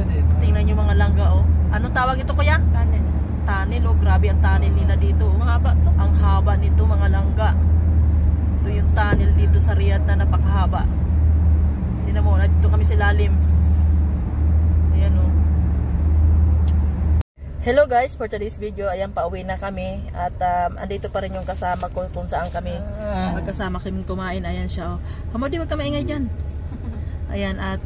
din. Tingnan nyo mga langga, oh. Anong tawag ito, kuya? Tunnel. Tunnel, oh. Grabe ang tunnel nila dito, oh. Mahaba to. Ang haba nito, mga langga. Ito yung tunnel dito sa Riyadh na napakahaba. Tingnan mo, dito kami sa lalim. Ayan, oh. Hello guys, for today's video, ayan, pauwi na kami. At andito pa rin yung kasama ko kung saan kami magkasama kami kumain. Ayan siya, oh. Hamo, di wag ka maingay dyan. Ayan, at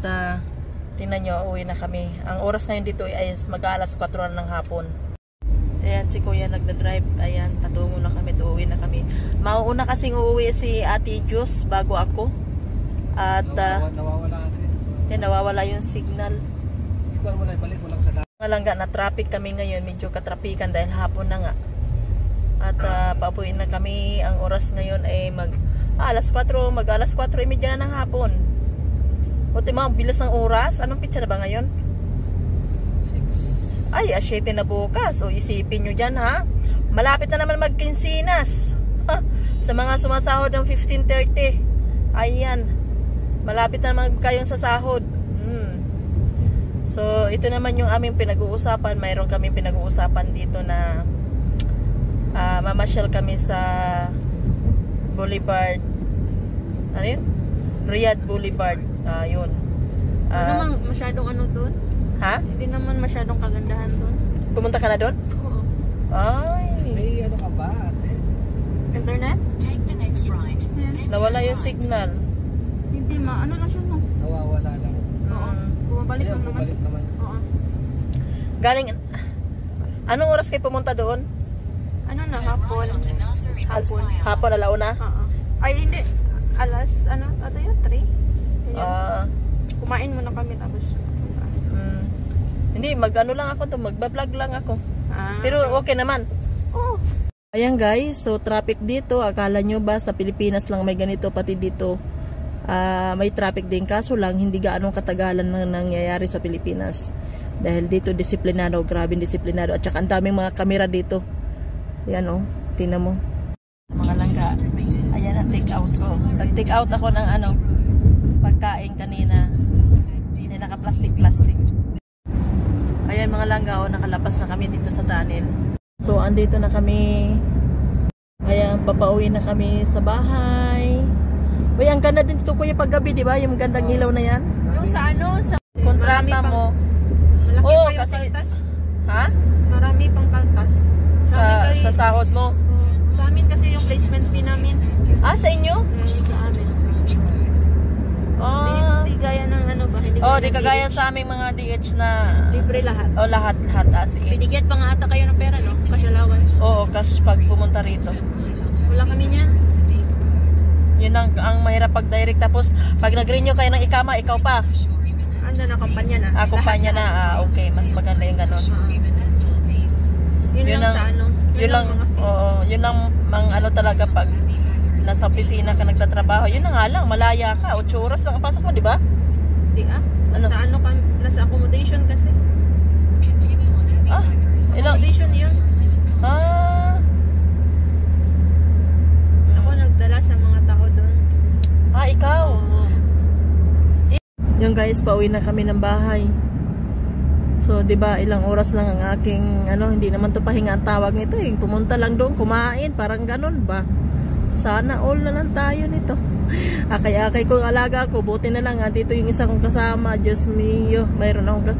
tingnan nyo, uwi na kami. Ang oras ngayon dito ay mag-alas 4 na ng hapon. Ayan, si kuya nagda-drive. Ayan, tatungo na kami, uuwi na kami. Mauuna kasing uuwi si Ate Jus bago ako. At nawawala yan, nawawala yung signal. Ikaw mo lang, balik mo lang sa daan. Malangga na traffic kami ngayon, medyo katrapikan dahil hapon na nga. At pauwiin na kami. Ang oras ngayon ay alas 4, mag-alas 4:30 na ng hapon. O tima, ang bilis ng oras. Anong pitsa na ba ngayon? 6. Ay, 7 na bukas. O isipin nyo dyan, ha? Malapit na naman mag-kinsinas. Sa mga sumasahod ng 15:30. Ayan. Malapit na naman kayong sasahod. So, ito naman yung aming pinag-uusapan. Mayroon kaming pinag-uusapan dito na mamasyal kami sa Boulevard. Ano yun? Riyadh Boulevard. Yun. Ano naman masyadong ano doon? Ha? Hindi naman masyadong kagandahan doon. Pumunta ka na doon? Oo. Ay. May ano ka ba, ate? Internet? Take the next right. Yeah. Nawala yung signal. Hindi ano lang siya, no? Nawawala lang. Oo. Bumabalik Ayan, lang naman. bumalik naman. Oo. Galing, anong oras kayo pumunta doon? Ano na, hapon. Hapon. Hapon, alauna? Oo. Ay, hindi. Alas, ano yun? 3? Kumain muna kami tapos. Hindi, mag-ano lang ako to, magbablog lang ako. Pero okay naman. Oo. Ayan guys, so traffic dito. Akala nyo ba sa Pilipinas lang may ganito, pati dito may traffic din, kaso lang hindi gaanong katagalan na nangyayari sa Pilipinas dahil dito disiplinado, grabe disiplinado, at saka ang daming mga kamera dito. Ayan, oh, tingnan mo mga langga. Ayan ang take out ko. Nag-take out ako ng pagkain kanina. Hindi, naka plastic. Ayan mga langga, oh, nakalapas na kami dito sa tunnel. So andito na kami. Ayan, papauwi na kami sa bahay. Uy, ang ganda din dito kuya paggabi, di ba? Yung gandang ilaw na yan. Yung sa sa kontrata mo. Malaki Oo, pa yung kasi kaltas. ha? Marami pang kaltas. Sa sahod mo. Sa amin kasi yung placement fee namin. Sa inyo? Sa amin. Hindi gaya ng ba? Di kagaya sa aming mga DH na libre lahat. Lahat as in. Binigyan pa nga ata kayo ng pera, no? Cash allowance. Oo, cash pag pumunta rito. Wala kami niyan. Yun ang mahirap pag direct, tapos pag nag-renew kayo ng ikama, ikaw pa. Ando na kumpanya na. Kumpanya na. Okay, mas maganda yung ganon. Yun lang sa Yun lang, yun lang talaga pag nasa opisina ka nagtatrabaho. Yun na nga lang, malaya ka. 8 oras lang ang pasok mo, di ba? Di Sa nasa accommodation kasi. Accommodation yun. Ako nagdala sa mga tao doon. Ikaw? Yung guys, pauwi na kami ng bahay. So, 'di ba, ilang oras lang ang aking hindi naman to pahinga ang tawag nito, pumunta lang doon, kumain, parang ganon ba? Sana all na lang tayo nito. Akay-akay kong alaga ko, buti na lang dito yung isa kong kasama, Diyos mio, mayroon akong